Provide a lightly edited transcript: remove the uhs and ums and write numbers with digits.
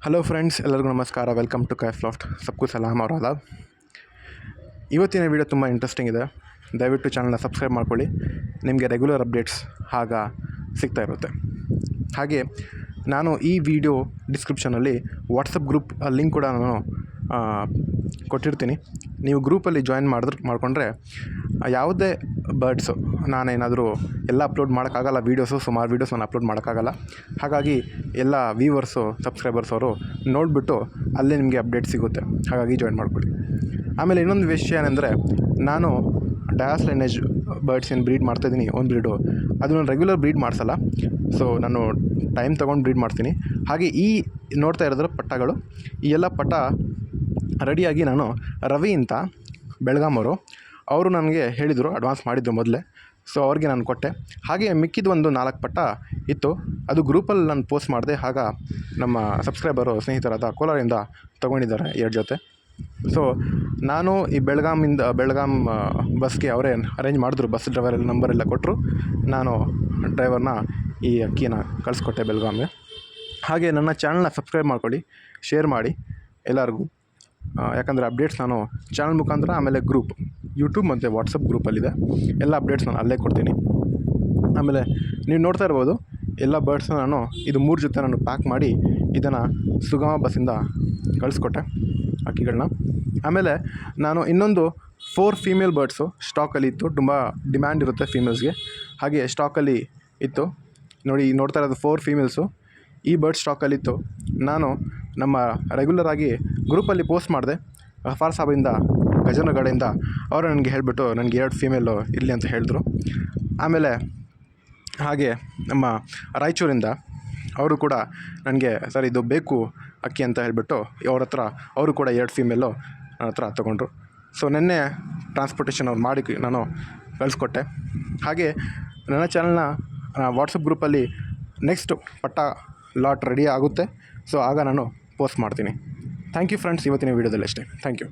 Hello friends, ಎಲ್ಲರಿಗೂ ನಮಸ್ಕಾರ. Welcome to Kaif loft. ಸಬ್ಕು ಸಲಾಮ್ ಅವರ ಆದಾಬ್. ಇವತ್ತಿನ ವಿಡಿಯೋ ತುಂಬ ಇಂಟ್ರೆಸ್ಟಿಂಗ್ ಇದೆ. ದಯವಿಟ್ಟು ಚಾನಲ್ನ ಸಬ್ಸ್ಕ್ರೈಬ್ ಮಾಡ್ಕೊಳ್ಳಿ. ನಿಮಗೆ ರೆಗ್ಯುಲರ್ ಅಪ್ಡೇಟ್ಸ್ ಸಿಗ್ತಾ ಇರುತ್ತೆ. ಹಾಗೆ ನಾನು ಈ ವಿಡಿಯೋ ಡಿಸ್ಕ್ರಿಪ್ಷನಲ್ಲಿ ವಾಟ್ಸಪ್ ಗ್ರೂಪ್ ಲಿಂಕ್ ಕೂಡ ನಾನು ಕೊಟ್ಟಿರ್ತೀನಿ. ನೀವು ಗ್ರೂಪಲ್ಲಿ ಜಾಯಿನ್ ಮಾಡಿಕೊಂಡ್ರೆ ಯಾವುದೇ ಬರ್ಡ್ಸು ನಾನೇನಾದರೂ ಎಲ್ಲ ಅಪ್ಲೋಡ್ ಮಾಡೋಕ್ಕಾಗಲ್ಲ. ಸುಮಾರು ವೀಡಿಯೋಸ್ ನಾನು ಅಪ್ಲೋಡ್ ಮಾಡೋಕ್ಕಾಗಲ್ಲ. ಹಾಗಾಗಿ ಎಲ್ಲ ವ್ಯೂವರ್ಸು ಸಬ್ಸ್ಕ್ರೈಬರ್ಸ್ ಅವರು ನೋಡಿಬಿಟ್ಟು ಅಲ್ಲೇ ನಿಮಗೆ ಅಪ್ಡೇಟ್ ಸಿಗುತ್ತೆ. ಹಾಗಾಗಿ ಜಾಯಿನ್ ಮಾಡ್ಕೊಳ್ಳಿ. ಆಮೇಲೆ ಇನ್ನೊಂದು ವಿಷಯ ಏನೆಂದರೆ, ನಾನು ಡಯಾಸ್ ಲೈನೇಜ್ ಬರ್ಡ್ಸ್ ಏನು ಬ್ರೀಡ್ ಮಾಡ್ತಾಯಿದ್ದೀನಿ, ಒಂದು ಬ್ರೀಡು ಅದು ನಾನು ರೆಗ್ಯುಲರ್ ಬ್ರೀಡ್ ಮಾಡಿಸಲ್ಲ. ಸೊ ನಾನು ಟೈಮ್ ತೊಗೊಂಡು ಬ್ರೀಡ್ ಮಾಡ್ತೀನಿ. ಹಾಗೆ ಈ ನೋಡ್ತಾ ಇರೋದ್ರ ಪಟ್ಟಗಳು, ಈ ಎಲ್ಲ ಪಟ್ಟ ರೆಡಿಯಾಗಿ ನಾನು ರವಿ ಅಂತ ಬೆಳಗಾಮವರು ಅವರು ನನಗೆ ಹೇಳಿದರು, ಅಡ್ವಾನ್ಸ್ ಮಾಡಿದ್ರು ಮೊದಲೇ. ಸೊ ಅವ್ರಿಗೆ ನಾನು ಕೊಟ್ಟೆ. ಹಾಗೆ ಮಿಕ್ಕಿದ ಒಂದು 4 ಪಟ್ಟ ಇತ್ತು. ಅದು ಗ್ರೂಪಲ್ಲಿ ನಾನು ಪೋಸ್ಟ್ ಮಾಡಿದೆ. ಆಗ ನಮ್ಮ ಸಬ್ಸ್ಕ್ರೈಬರು ಸ್ನೇಹಿತರಾದ ಕೋಲಾರಿಂದ ತೊಗೊಂಡಿದ್ದಾರೆ 2 ಜೊತೆ. ಸೊ ನಾನು ಈ ಬೆಳಗಾಂ ಬಸ್ಗೆ ಅವರೇ ಅರೇಂಜ್ ಮಾಡಿದ್ರು. ಬಸ್ ಡ್ರೈವರ್ ನಂಬರೆಲ್ಲ ಕೊಟ್ಟರು. ನಾನು ಡ್ರೈವರ್ನ ಈ ಅಕ್ಕಿನ ಕಳಿಸ್ಕೊಟ್ಟೆ ಬೆಳಗಾಂಗೆ. ಹಾಗೆ ನನ್ನ ಚಾನಲ್ನ ಸಬ್ಸ್ಕ್ರೈಬ್ ಮಾಡ್ಕೊಳ್ಳಿ, ಶೇರ್ ಮಾಡಿ ಎಲ್ಲರಿಗೂ. ಯಾಕಂದರೆ ಅಪ್ಡೇಟ್ಸ್ ನಾನು ಚಾನಲ್ ಮುಖಾಂತರ, ಆಮೇಲೆ ಗ್ರೂಪ್ ಯೂಟ್ಯೂಬ್ ಮತ್ತು ವಾಟ್ಸಪ್ ಗ್ರೂಪಲ್ಲಿದೆ. ಎಲ್ಲ ಅಪ್ಡೇಟ್ಸ್ ನಾನು ಅಲ್ಲೇ ಕೊಡ್ತೀನಿ. ಆಮೇಲೆ ನೀವು ನೋಡ್ತಾ ಇರ್ಬೋದು, ಎಲ್ಲ ಬರ್ಡ್ಸ್ನ ನಾನು ಇದು 3 ಜೊತೆ ನಾನು ಪ್ಯಾಕ್ ಮಾಡಿ ಇದನ್ನು ಸುಗಮ ಬಸ್ಸಿಂದ ಕಳಿಸ್ಕೊಟ್ಟೆ ಅಕ್ಕಿಗಳನ್ನ. ಆಮೇಲೆ ನಾನು ಇನ್ನೊಂದು 4 ಫೀಮೇಲ್ ಬರ್ಡ್ಸು ಸ್ಟಾಕಲ್ಲಿ ಇತ್ತು. ತುಂಬ ಡಿಮ್ಯಾಂಡ್ ಇರುತ್ತೆ ಫೀಮೇಲ್ಸ್ಗೆ. ಹಾಗೆ ಸ್ಟಾಕಲ್ಲಿ ಇತ್ತು ನೋಡಿ. ನೋಡ್ತಾ ಇರೋದು 4 ಫೀಮೇಲ್ಸು. ಈ ಬರ್ಡ್ ಸ್ಟಾಕಲ್ಲಿತ್ತು. ನಾನು ನಮ್ಮ ರೆಗ್ಯುಲರಾಗಿ ಗ್ರೂಪಲ್ಲಿ ಪೋಸ್ಟ್ ಮಾಡಿದೆ. ಗಫಾರ್ ಸಾಬಿಂದ, ಗಜನಗಡೆಯಿಂದ ಅವರು ನನಗೆ ಹೇಳಿಬಿಟ್ಟು ನನಗೆ 2 ಫೀಮೇಲು ಇರಲಿ ಅಂತ ಹೇಳಿದ್ರು. ಆಮೇಲೆ ಹಾಗೆ ನಮ್ಮ ರಾಯಚೂರಿಂದ ಅವರು ಕೂಡ ನನಗೆ ಸರ್ ಇದು ಬೇಕು ಅಕ್ಕಿ ಅಂತ ಹೇಳಿಬಿಟ್ಟು ಅವರು ಕೂಡ 2 ಫೀಮೇಲು ನನ್ನ ಹತ್ರ ತೊಗೊಂಡ್ರು. ಸೊ ನಿನ್ನೆ ಟ್ರಾನ್ಸ್ಪೋರ್ಟೇಷನ್ ಅವ್ರು ಮಾಡಿ ನಾನು ಕಳಿಸ್ಕೊಟ್ಟೆ. ಹಾಗೆ ನನ್ನ ಚಾನಲ್ನ ವಾಟ್ಸಪ್ ಗ್ರೂಪಲ್ಲಿ ನೆಕ್ಸ್ಟ್ ಪಟ್ಟ ಲಾಟ್ ರೆಡಿ ಆಗುತ್ತೆ. ಸೊ ಆಗ ನಾನು ಪೋಸ್ಟ್ ಮಾಡ್ತೀನಿ. ಥ್ಯಾಂಕ್ ಯು ಫ್ರೆಂಡ್ಸ್, ಇವತ್ತಿನ ವೀಡಿಯೋದಲ್ಲಿ ಅಷ್ಟೇ. Thank you.